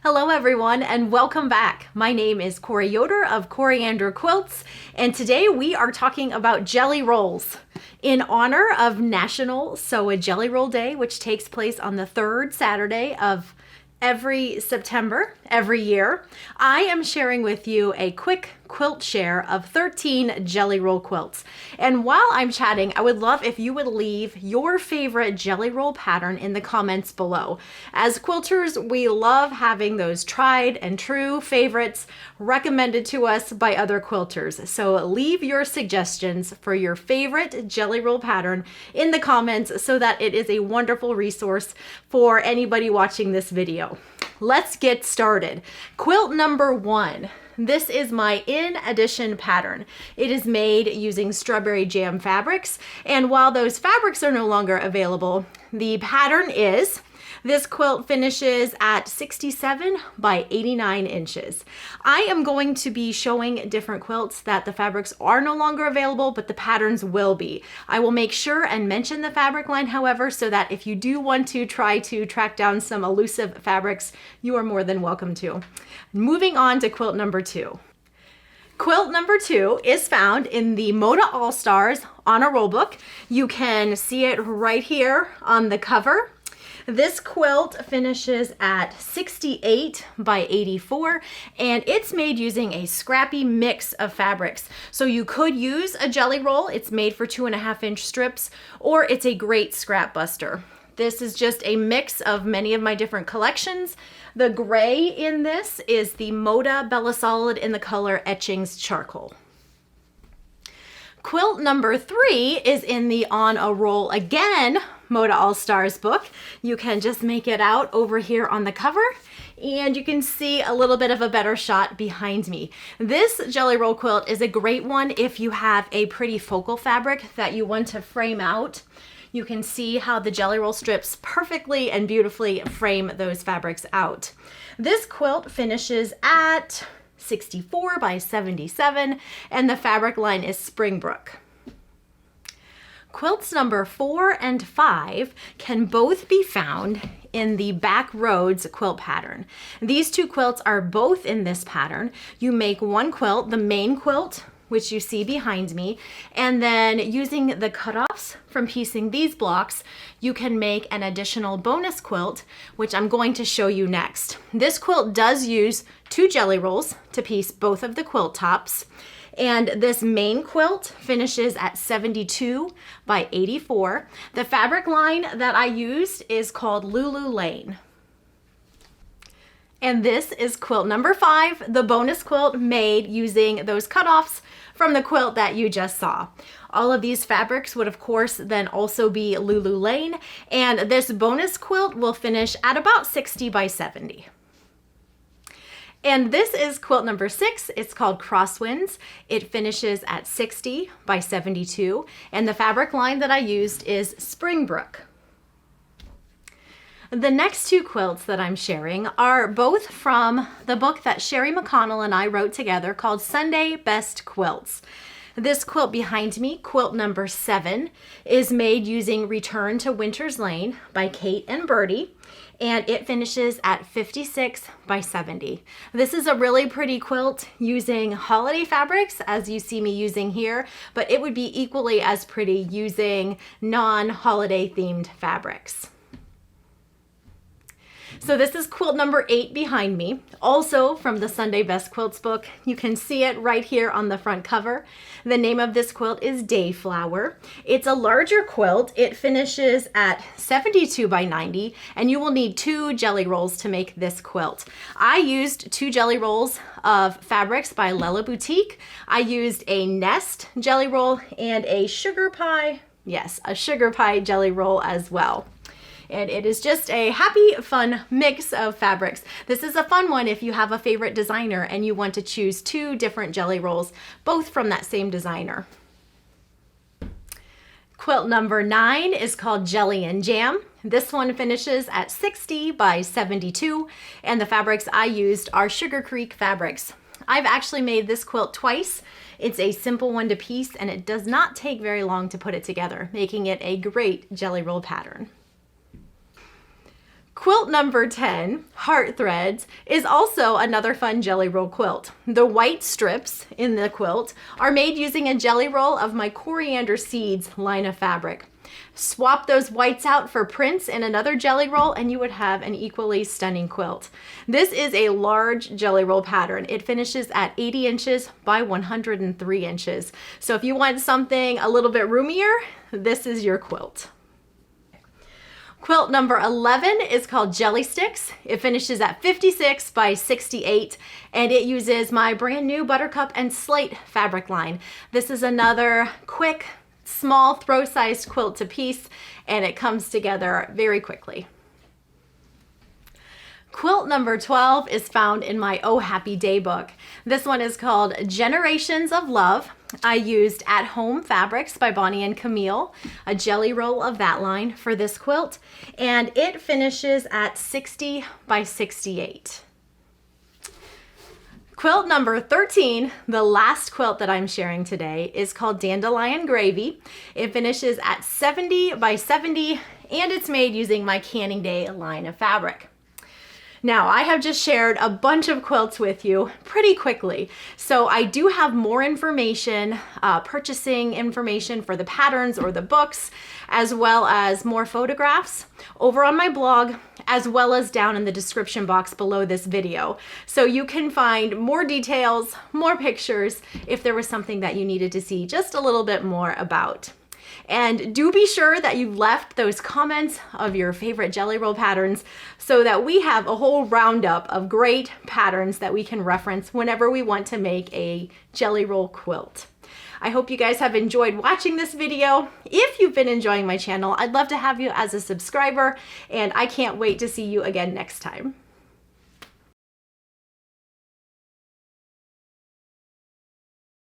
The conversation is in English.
Hello everyone and welcome back. My name is Corey Yoder of Coriander Quilts, and today we are talking about jelly rolls in honor of National Sew a Jelly Roll Day, which takes place on the third Saturday of every September, every year. I am sharing with you a quick quilt share of 13 jelly roll quilts. And while I'm chatting, I would love if you would leave your favorite jelly roll pattern in the comments below. As quilters, we love having those tried and true favorites recommended to us by other quilters. So leave your suggestions for your favorite jelly roll pattern in the comments so that it is a wonderful resource for anybody watching this video. Let's get started. Quilt number 1. This is my in addition pattern. It is made using strawberry jam fabrics, and while those fabrics are no longer available, the pattern is. This quilt finishes at 67 by 89 inches. I am going to be showing different quilts that the fabrics are no longer available, but the patterns will be. I will make sure and mention the fabric line, however, so that if you do want to try to track down some elusive fabrics, you are more than welcome to. Moving on to quilt number 2. Quilt number 2 is found in the Moda All Stars on a roll book. You can see it right here on the cover. This quilt finishes at 68 by 84, and it's made using a scrappy mix of fabrics. So you could use a jelly roll. It's made for 2.5-inch strips, or it's a great scrap buster. This is just a mix of many of my different collections. The gray in this is the Moda Bella Solid in the color Etchings Charcoal. Quilt number 3 is in the On a Roll Again Moda All Stars book. You can just make it out over here on the cover, and you can see a little bit of a better shot behind me. This jelly roll quilt is a great one if you have a pretty focal fabric that you want to frame out. You can see how the jelly roll strips perfectly and beautifully frame those fabrics out. This quilt finishes at 64 by 77, and the fabric line is Springbrook. Quilts number 4 and 5 can both be found in the Back Roads quilt pattern. These two quilts are both in this pattern. You make one quilt, the main quilt, which you see behind me, and then using the cutoffs from piecing these blocks, you can make an additional bonus quilt, which I'm going to show you next. This quilt does use 2 jelly rolls to piece both of the quilt tops, and this main quilt finishes at 72 by 84. The fabric line that I used is called Lulu Lane. And this is quilt number 5, the bonus quilt made using those cutoffs from the quilt that you just saw. All of these fabrics would of course then also be Lulu Lane, and this bonus quilt will finish at about 60 by 70. And this is quilt number 6. It's called Crosswinds. It finishes at 60 by 72, and the fabric line that I used is Springbrook. The next 2 quilts that I'm sharing are both from the book that Sherry McConnell and I wrote together called Sunday Best Quilts. This quilt behind me, quilt number 7, is made using Return to Winter's Lane by Kate and Birdie, and it finishes at 56 by 70. This is a really pretty quilt using holiday fabrics, as you see me using here, but it would be equally as pretty using non-holiday themed fabrics. So this is quilt number 8 behind me, also from the Sunday Best Quilts book. You can see it right here on the front cover. The name of this quilt is Dayflower. It's a larger quilt. It finishes at 72 by 90, and you will need 2 jelly rolls to make this quilt. I used 2 jelly rolls of fabrics by Lella Boutique. I used a Nest jelly roll and a Sugar Pie, yes, a Sugar Pie jelly roll as well. And it is just a happy, fun mix of fabrics. This is a fun one if you have a favorite designer and you want to choose 2 different jelly rolls, both from that same designer. Quilt number 9 is called Jelly and Jam. This one finishes at 60 by 72, and the fabrics I used are Sugar Creek fabrics. I've actually made this quilt twice. It's a simple one to piece, and it does not take very long to put it together, making it a great jelly roll pattern. Quilt number 10, Heart Threads, is also another fun jelly roll quilt. The white strips in the quilt are made using a jelly roll of my coriander seeds line of fabric. Swap those whites out for prints in another jelly roll and you would have an equally stunning quilt. This is a large jelly roll pattern. It finishes at 80 inches by 103 inches. So if you want something a little bit roomier, this is your quilt. Quilt number 11 is called Jelly Sticks. It finishes at 56 by 68 and it uses my brand new Buttercup and Slate fabric line. This is another quick, small throw-sized quilt to piece and it comes together very quickly. Quilt number 12 is found in my Oh Happy Day book. This one is called Generations of Love. I used At Home Fabrics by Bonnie and Camille, a jelly roll of that line for this quilt, and it finishes at 60 by 68. Quilt number 13, the last quilt that I'm sharing today, is called Dandelion Gravy. It finishes at 70 by 70 and it's made using my Canning Day line of fabric. Now, I have just shared a bunch of quilts with you pretty quickly, so I do have more information, purchasing information for the patterns or the books, as well as more photographs over on my blog, as well as down in the description box below this video. So you can find more details, more pictures, if there was something that you needed to see just a little bit more about. And do be sure that you left those comments of your favorite jelly roll patterns so that we have a whole roundup of great patterns that we can reference whenever we want to make a jelly roll quilt. I hope you guys have enjoyed watching this video. If you've been enjoying my channel, I'd love to have you as a subscriber, and I can't wait to see you again next time.